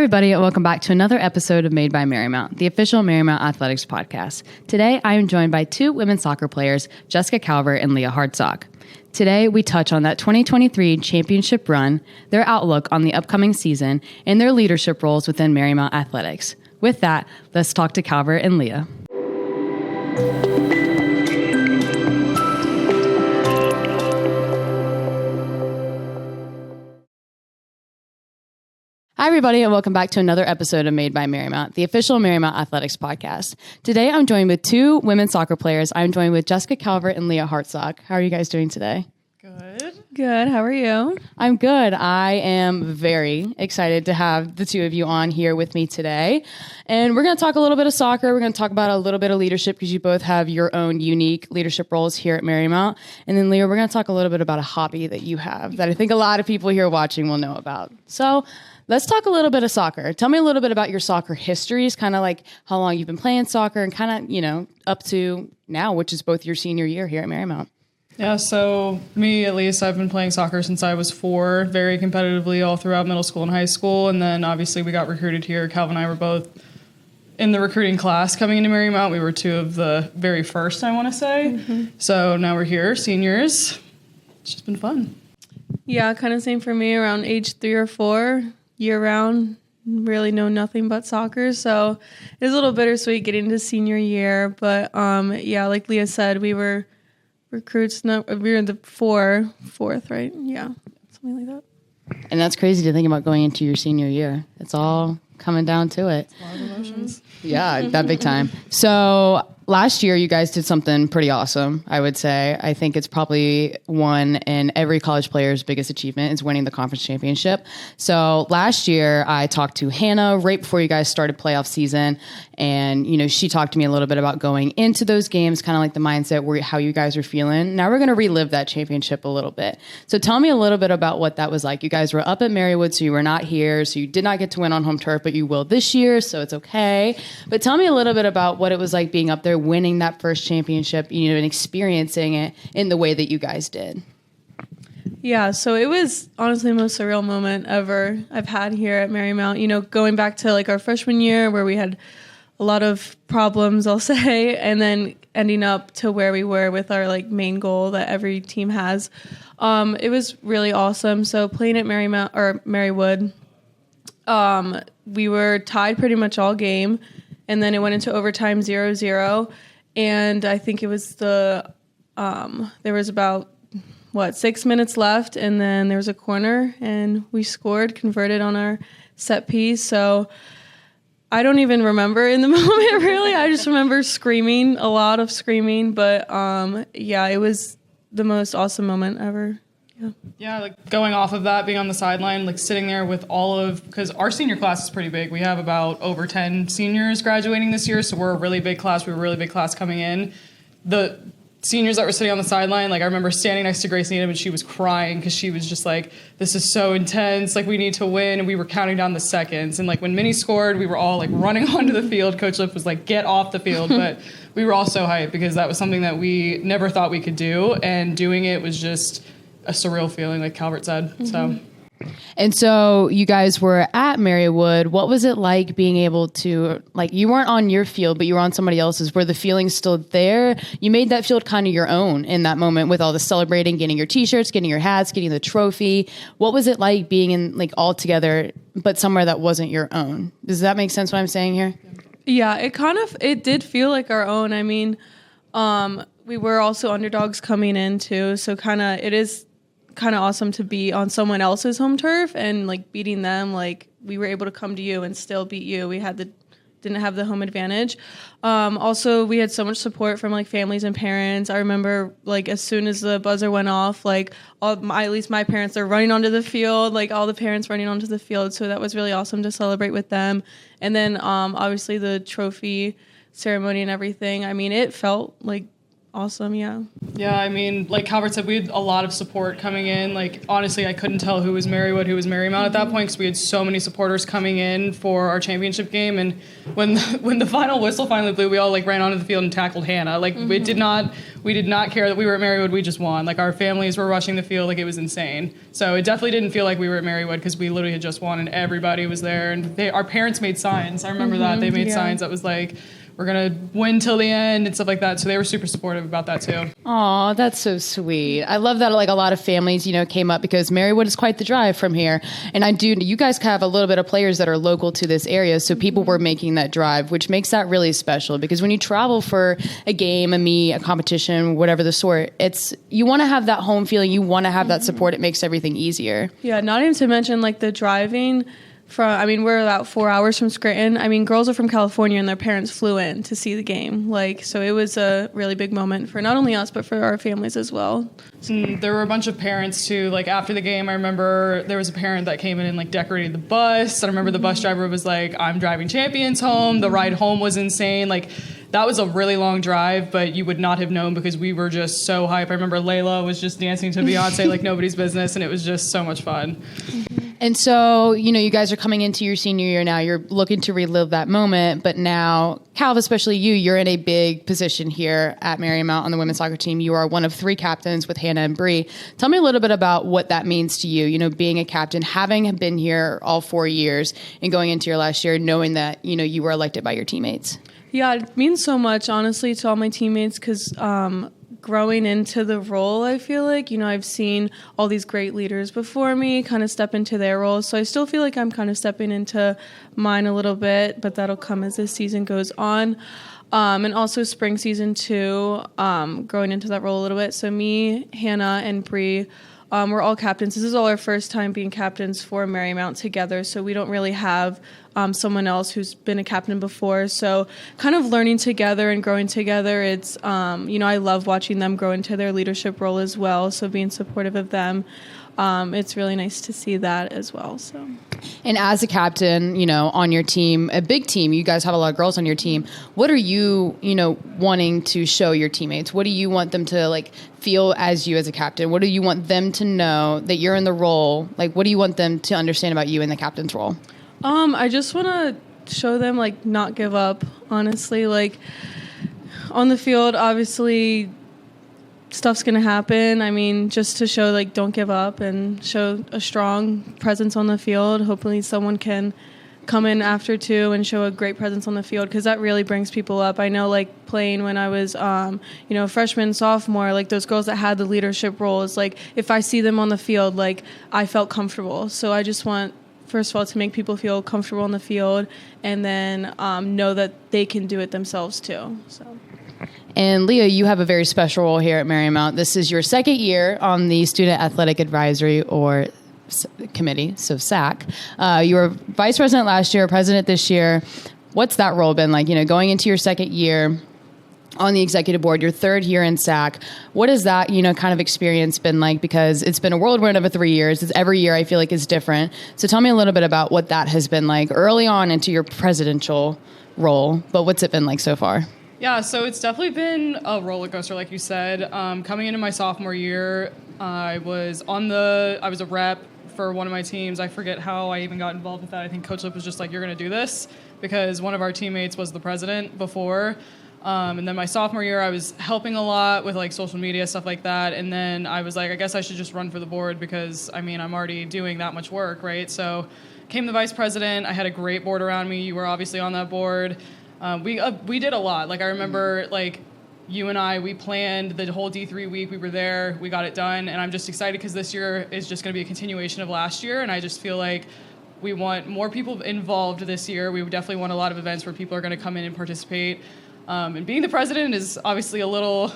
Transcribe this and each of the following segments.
everybody, and welcome back to another episode of Made by Marymount, the official Marymount Athletics podcast. Today, I am joined by two women's soccer players, Jessica Calvert and Leah Hartsock. Today, we touch on that 2023 championship run, their outlook on the upcoming season, and their leadership roles within Marymount Athletics. With that, let's talk to Calvert and Leah. Hi, everybody, and welcome back to another episode of Made by Marymount, the official Marymount Athletics podcast. Today, I'm joined with two women's soccer players. I'm joined with Jessica Calvert and Leah Hartsock. How are you guys doing today? Good. How are you? I'm good. I am very excited to have the two of you on here with me today. And we're going to talk a little bit of soccer. We're going to talk about a little bit of leadership because you both have your own unique leadership roles here at Marymount. And then, Leah, we're going to talk a little bit about a hobby that you have that I think a lot of people here watching will know about. So let's talk a little bit of soccer. Tell me a little bit about your soccer histories, kind of like how long you've been playing soccer and kind of, up to now, which is both your senior year here at Marymount. Yeah, so me at least, I've been playing soccer since I was 4, very competitively all throughout middle school and high school. And then obviously we got recruited here. Calvin and I were both in the recruiting class coming into Marymount. We were 2 of the very first, I want to say. Mm-hmm. So now we're here, seniors. It's just been fun. Yeah, kind of same for me, around age 3 or 4, year round. Really know nothing but soccer. So it was a little bittersweet getting to senior year. But yeah, like Leah said, we were recruits, we were in the fourth, right? Yeah, something like that. And that's crazy to think about going into your senior year. It's all coming down to it. A lot of emotions. Yeah, that big time. So last year, you guys did something pretty awesome, I would say. I think it's probably one in every college player's biggest achievement is winning the conference championship. So last year, I talked to Hannah right before you guys started playoff season. And, she talked to me a little bit about going into those games, kind of like the mindset, how you guys are feeling. Now we're going to relive that championship a little bit. So tell me a little bit about what that was like. You guys were up at Marywood, so you were not here. So you did not get to win on home turf, but you will this year, so it's okay. But tell me a little bit about what it was like being up there, winning that first championship, and experiencing it in the way that you guys did. Yeah, so it was honestly the most surreal moment ever I've had here at Marymount. Going back to like our freshman year where we had a lot of problems, I'll say, and then ending up to where we were with our like main goal that every team has. It was really awesome. So playing at Marywood, we were tied pretty much all game, and then it went into overtime 0-0. And I think it was there was about 6 minutes left, and then there was a corner, and we scored, converted on our set piece. So I don't even remember in the moment, really. I just remember screaming, a lot of screaming. But yeah, it was the most awesome moment ever. Yeah, like going off of that, being on the sideline, like sitting there with because our senior class is pretty big. We have about over 10 seniors graduating this year, so we're a really big class. We were a really big class coming in. The seniors that were sitting on the sideline, like I remember standing next to Grace Needham and she was crying because she was just like, this is so intense, like we need to win, and we were counting down the seconds. And like when Minnie scored, we were all like running onto the field. Coach Lipp was like, get off the field, but we were all so hyped because that was something that we never thought we could do, and doing it was just a surreal feeling, like Calvert said. Mm-hmm. And so you guys were at Marywood. What was it like being able to, like, you weren't on your field, but you were on somebody else's? Were the feelings still there? You made that field kind of your own in that moment with all the celebrating, getting your T-shirts, getting your hats, getting the trophy. What was it like being in, like, all together, but somewhere that wasn't your own? Does that make sense what I'm saying here? Yeah, it did feel like our own. I mean, we were also underdogs coming in too, so it is kind of awesome to be on someone else's home turf and like beating them. Like we were able to come to you and still beat you. We didn't have the home advantage. Also, we had so much support from like families and parents. I remember like as soon as the buzzer went off, like at least my parents are running onto the field, like all the parents running onto the field. So that was really awesome to celebrate with them. And then obviously the trophy ceremony and everything. I mean, it felt like awesome. Yeah. Yeah, I mean, like Calvert said, we had a lot of support coming in. Like, honestly, I couldn't tell who was Marywood, who was Marymount at that point because we had so many supporters coming in for our championship game. And when the final whistle finally blew, we all like ran onto the field and tackled Hannah. Like, we did not care that we were at Marywood. We just won. Like, our families were rushing the field. Like, it was insane. So it definitely didn't feel like we were at Marywood because we literally had just won and everybody was there. And our parents made signs. I remember that. They made signs that was like, we're going to win till the end and stuff like that. So they were super supportive about that too. Oh, that's so sweet. I love that like a lot of families, came up because Marywood is quite the drive from here. And you guys have a little bit of players that are local to this area. So people were making that drive, which makes that really special because when you travel for a game, a meet, a competition, whatever the sort, you want to have that home feeling. You want to have that support. It makes everything easier. Yeah. Not even to mention like the driving we're about 4 hours from Scranton. Girls are from California and their parents flew in to see the game. So it was a really big moment for not only us, but for our families as well. There were a bunch of parents too. Like after the game, I remember there was a parent that came in and like decorated the bus. I remember the bus driver was like, "I'm driving champions home." The ride home was insane. Like that was a really long drive, but you would not have known because we were just so hype. I remember Layla was just dancing to Beyonce like nobody's business, and it was just so much fun. And so, you guys are coming into your senior year now. You're looking to relive that moment. But now, Calv, especially you're in a big position here at Marymount on the women's soccer team. You are one of 3 captains with Hannah and Bree. Tell me a little bit about what that means to you, being a captain, having been here all 4 years and going into your last year, knowing that, you were elected by your teammates. Yeah, it means so much, honestly, to all my teammates because growing into the role, I feel like, I've seen all these great leaders before me kind of step into their roles. So I still feel like I'm kind of stepping into mine a little bit, but that'll come as this season goes on. And also spring season 2, growing into that role a little bit. So me, Hannah, and Bree, we're all captains. This is all our first time being captains for Marymount together, so we don't really have someone else who's been a captain before. So kind of learning together and growing together, it's, I love watching them grow into their leadership role as well, so being supportive of them. It's really nice to see that as well. So, and as a captain, on your team, a big team, you guys have a lot of girls on your team. What are you, wanting to show your teammates? What do you want them to feel as you as a captain? What do you want them to know that you're in the role? What do you want them to understand about you in the captain's role? I just want to show them not give up. Honestly, on the field, obviously stuff's going to happen. Just to show, don't give up and show a strong presence on the field. Hopefully someone can come in after too and show a great presence on the field because that really brings people up. I know, playing when I was, freshman, sophomore, those girls that had the leadership roles, if I see them on the field, I felt comfortable. So I just want, first of all, to make people feel comfortable on the field and then know that they can do it themselves too. So. And Leah, you have a very special role here at Marymount. This is your 2nd year on the Student Athletic Advisory or Committee, so SAC. You were vice president last year, president this year. What's that role been like? Going into your 2nd year on the executive board, your 3rd year in SAC. What has that, kind of experience been like? Because it's been a whirlwind of 3 years. Every year I feel like is different. So tell me a little bit about what that has been like early on into your presidential role, but what's it been like so far? Yeah, so it's definitely been a roller coaster, like you said. Coming into my sophomore year, I was a rep for one of my teams. I forget how I even got involved with that. I think Coach Lip was just like, "You're going to do this," because one of our teammates was the president before. And then my sophomore year, I was helping a lot with social media, stuff like that. And then I was like, I guess I should just run for the board because, I'm already doing that much work, right? So came the vice president. I had a great board around me. You were obviously on that board. We did a lot. I remember, you and I, we planned the whole D3 week. We were there. We got it done. And I'm just excited because this year is just going to be a continuation of last year. And I just feel like we want more people involved this year. We definitely want a lot of events where people are going to come in and participate. And being the president is obviously a little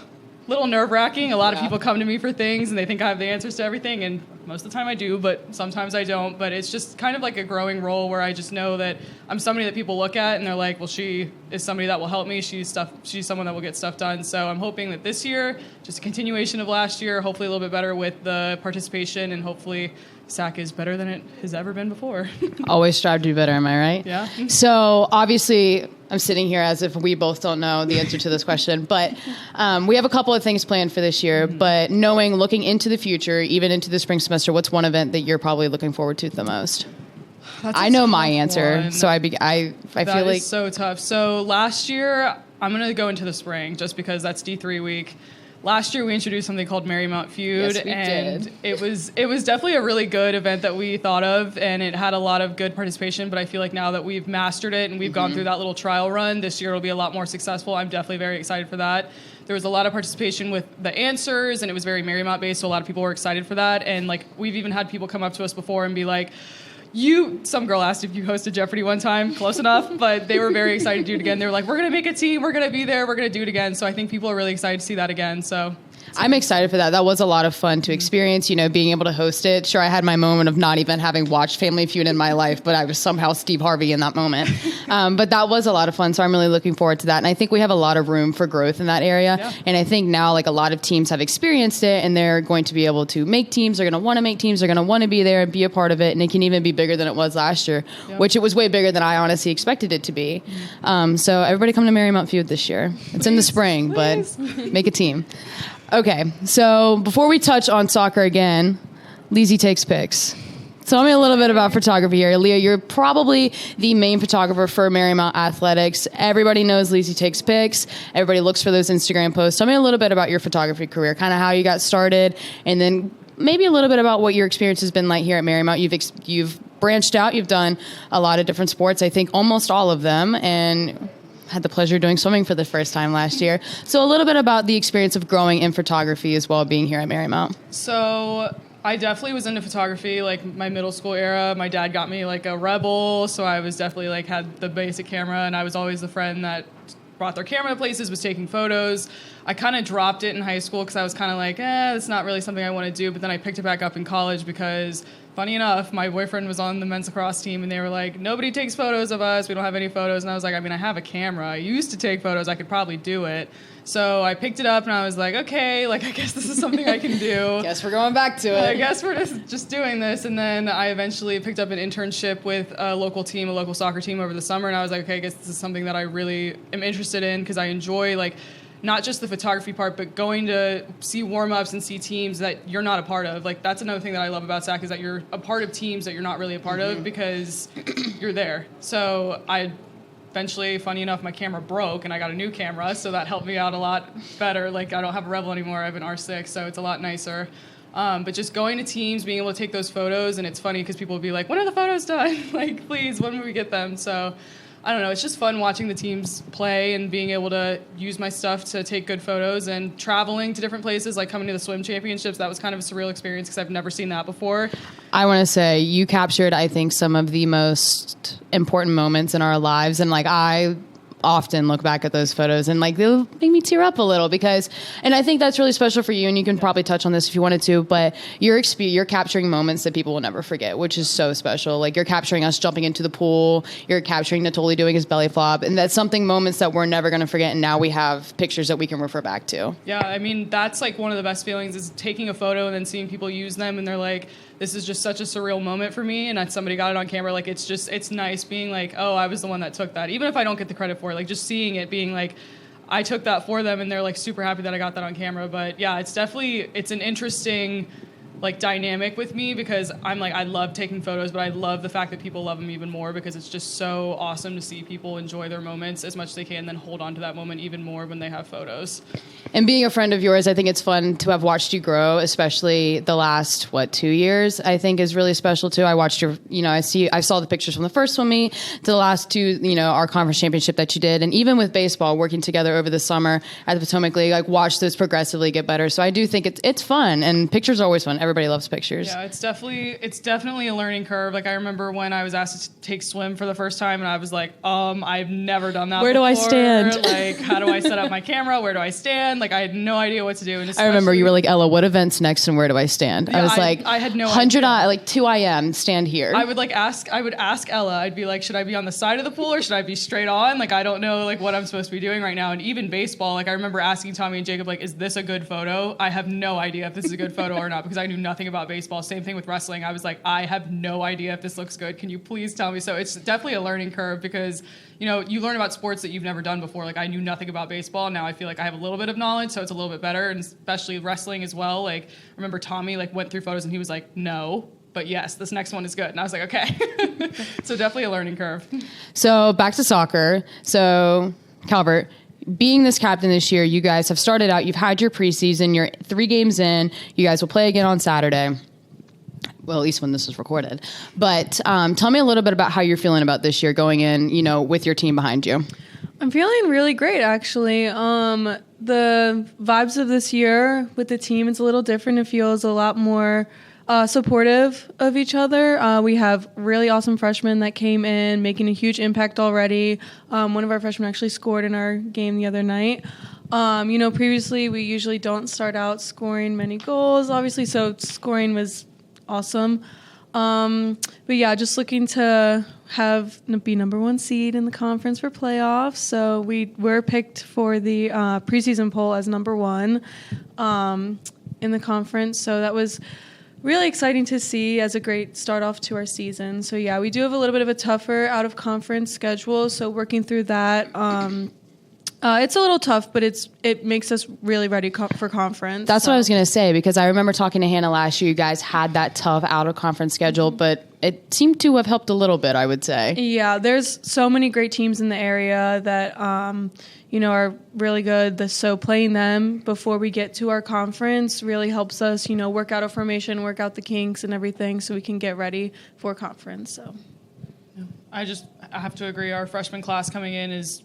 nerve-wracking. A lot of people come to me for things, and they think I have the answers to everything. And most of the time I do, but sometimes I don't. But it's just kind of like a growing role where I just know that I'm somebody that people look at and they're like, well, she is somebody that will help me. She's someone that will get stuff done. So I'm hoping that this year, just a continuation of last year, hopefully a little bit better with the participation, and hopefully SAC is better than it has ever been before. Always strive to be better, am I right? Yeah. So obviously I'm sitting here as if we both don't know the answer to this question, but we have a couple of things planned for this year. But looking into the future, even into the spring semester, what's one event that you're probably looking forward to the most? I know my answer, one. so I feel That like is so tough. So last year, I'm going to go into the spring just because that's D3 week. Last year, we introduced something called Marymount Feud, Yes, we and did. it was definitely a really good event that we thought of, and it had a lot of good participation. But I feel like now that we've mastered it and we've gone through that little trial run, this year it'll be a lot more successful. I'm definitely very excited for that. There was a lot of participation with the answers, and it was very Marymount based, so a lot of people were excited for that. And like we've even had people come up to us before and be like, some girl asked if you hosted Jeopardy one time, close enough, but they were very excited to do it again. They were like, we're going to make a team, we're going to be there, we're going to do it again. So I think people are really excited to see that again. So I'm excited for that. That was a lot of fun to experience, being able to host it. Sure, I had my moment of not even having watched Family Feud in my life, but I was somehow Steve Harvey in that moment. But that was a lot of fun, so I'm really looking forward to that. And I think we have a lot of room for growth in that area. Yeah. And I think now, like, a lot of teams have experienced it, and they're going to be able to make teams. They're going to want to make teams. They're going to want to be there and be a part of it. And it can even be bigger than it was last year, which it was way bigger than I honestly expected it to be. So everybody come to Marymount Feud this year. It's in the spring, but make a team. Okay, so before we touch on soccer again, Lizzie takes pics. Tell me a little bit about photography here. Leah, you're probably the main photographer for Marymount Athletics. Everybody knows Lizzie takes pics. Everybody looks for those Instagram posts. Tell me a little bit about your photography career, kind of how you got started, and then maybe a little bit about what your experience has been like here at Marymount. You've branched out. You've done a lot of different sports, I think almost all of them, and had the pleasure of doing swimming for the first time last year. So a little bit about the experience of growing in photography as well, being here at Marymount. So I definitely was into photography, like my middle school era. My dad got me like a Rebel, so I was definitely like had the basic camera, and I was always the friend that brought their camera to places, was taking photos. I kind of dropped it in high school because I was kind of like, it's not really something I want to do. But then I picked it back up in college because, funny enough, my boyfriend was on the men's lacrosse team, and they were like, nobody takes photos of us. We don't have any photos. And I was like, I have a camera. I used to take photos. I could probably do it. So I picked it up, and I was like, okay, like I guess this is something I can do. Guess we're going back to it. I guess we're just doing this. And then I eventually picked up an internship with a local team, a local soccer team over the summer. And I was like, okay, I guess this is something that I really am interested in because I enjoy like not just the photography part, but going to see warm-ups and see teams that you're not a part of. Like that's another thing that I love about SAC is that you're a part of teams that you're not really a part of because you're there. So eventually, funny enough, my camera broke and I got a new camera, so that helped me out a lot better. Like I don't have a Rebel anymore, I have an R6, so it's a lot nicer. But just going to teams, being able to take those photos, and it's funny because people will be like, when are the photos done? Like, please, when will we get them? So I don't know, it's just fun watching the teams play and being able to use my stuff to take good photos and traveling to different places, like coming to the swim championships. That was kind of a surreal experience because I've never seen that before. I want to say you captured, I think, some of the most important moments in our lives. And like, I often look back at those photos and like they'll make me tear up a little because, and I think that's really special for you, and you can probably touch on this if you wanted to, but you're capturing moments that people will never forget, which is so special. Like you're capturing us jumping into the pool, you're capturing Natoli doing his belly flop, and that's moments that we're never going to forget, and now we have pictures that we can refer back to. Yeah, I mean, that's like one of the best feelings is taking a photo and then seeing people use them and they're like, this is just such a surreal moment for me, and somebody got it on camera. Like, it's nice being like, oh, I was the one that took that. Even if I don't get the credit for it, like, just seeing it, being like, I took that for them, and they're, like, super happy that I got that on camera. But, yeah, it's an interesting, like, dynamic with me because I'm like, I love taking photos, but I love the fact that people love them even more because it's just so awesome to see people enjoy their moments as much as they can and then hold on to that moment even more when they have photos. And being a friend of yours, I think it's fun to have watched you grow, especially the last, 2 years, I think is really special too. I watched your, I saw the pictures from the first swim meet to the last two, our conference championship that you did. And even with baseball, working together over the summer at the Potomac League, like watch those progressively get better. So I do think it's fun, and pictures are always fun. Everybody loves pictures. Yeah, it's definitely a learning curve. Like I remember when I was asked to take swim for the first time and I was like, I've never done that before. Where do I stand? Like, how do I set up my camera? Where do I stand? Like I had no idea what to do. And I remember you were like, Ella, what event's next and where do I stand? Yeah, I was like, I had no 100 idea. like 2 IM, stand here. I would ask Ella, I'd be like, should I be on the side of the pool or should I be straight on? Like I don't know like what I'm supposed to be doing right now. And even baseball, like I remember asking Tommy and Jacob, like, is this a good photo? I have no idea if this is a good photo or not because I knew knew nothing about baseball. Same thing with wrestling. I was like, I have no idea if this looks good. Can you please tell me? So it's definitely a learning curve because, you learn about sports that you've never done before. Like I knew nothing about baseball. Now I feel like I have a little bit of knowledge, so it's a little bit better, and especially wrestling as well. Like I remember Tommy went through photos and he was like, no, but yes, this next one is good. And I was like, okay. So definitely a learning curve. So back to soccer. So Calvert, being this captain this year, you guys have started out, you've had your preseason, you're 3 games in, you guys will play again on Saturday. Well, at least when this is recorded. But tell me a little bit about how you're feeling about this year going in, with your team behind you. I'm feeling really great, actually. The vibes of this year with the team, it's a little different. It feels a lot more supportive of each other. We have really awesome freshmen that came in, making a huge impact already. One of our freshmen actually scored in our game the other night. Previously we usually don't start out scoring many goals, obviously, so scoring was awesome. But yeah, just looking to be number 1 seed in the conference for playoffs. So we were picked for the preseason poll as number 1 in the conference. So that was really exciting to see as a great start off to our season. So yeah, we do have a little bit of a tougher out of conference schedule. So working through that, it's a little tough, but it makes us really ready for conference. That's what I was going to say, because I remember talking to Hannah last year. You guys had that tough out of conference schedule, but it seemed to have helped a little bit, I would say. Yeah, there's so many great teams in the area that are really good. So playing them before we get to our conference really helps us, work out a formation, work out the kinks and everything, so we can get ready for conference. So I have to agree. Our freshman class coming in is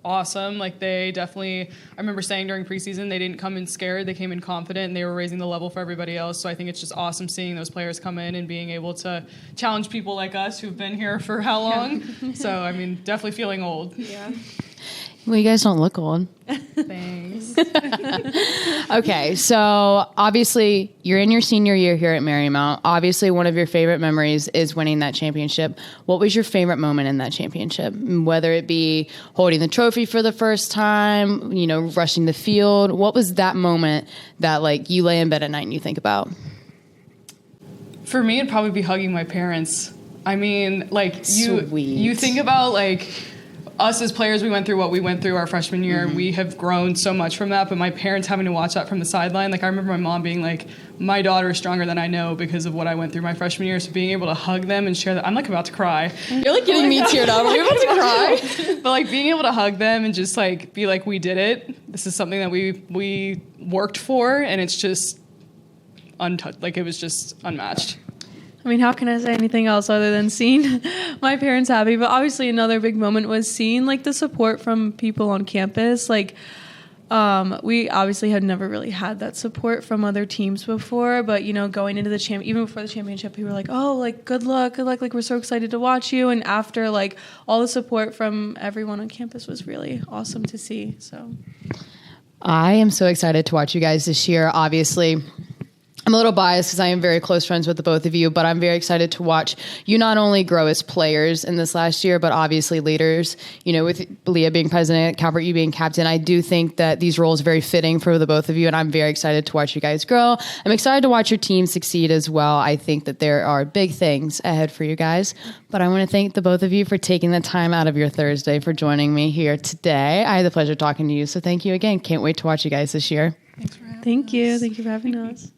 awesome. Like they definitely, I remember saying during preseason, they didn't come in scared. They came in confident and they were raising the level for everybody else. So I think it's just awesome seeing those players come in and being able to challenge people like us who've been here for how long. Yeah. So, definitely feeling old. Yeah. Well, you guys don't look old. Thanks. Okay, so obviously you're in your senior year here at Marymount. Obviously one of your favorite memories is winning that championship. What was your favorite moment in that championship? Whether it be holding the trophy for the first time, rushing the field. What was that moment that you lay in bed at night and you think about? For me, it'd probably be hugging my parents. Sweet. You think about us as players, we went through what we went through our freshman year. Mm-hmm. We have grown so much from that, but my parents having to watch that from the sideline. I remember my mom being like, my daughter is stronger than I know because of what I went through my freshman year. So being able to hug them and share that, I'm about to cry. You're getting me teared up. Are you about to cry? But being able to hug them and just be like, we did it. This is something that we worked for, and it's just untouched. It was just unmatched. How can I say anything else other than seeing my parents happy? But obviously another big moment was seeing the support from people on campus. We obviously had never really had that support from other teams before, but going into the even before the championship, people were like, oh, good luck, we're so excited to watch you. And after all the support from everyone on campus was really awesome to see. So I am so excited to watch you guys this year. Obviously, I'm a little biased because I am very close friends with the both of you, but I'm very excited to watch you not only grow as players in this last year, but obviously leaders, with Leah being president, Calvert, you being captain. I do think that these roles are very fitting for the both of you, and I'm very excited to watch you guys grow. I'm excited to watch your team succeed as well. I think that there are big things ahead for you guys, but I want to thank the both of you for taking the time out of your Thursday for joining me here today. I had the pleasure talking to you, so thank you again. Can't wait to watch you guys this year. Thanks for having us. Thank you. Thank you for having us.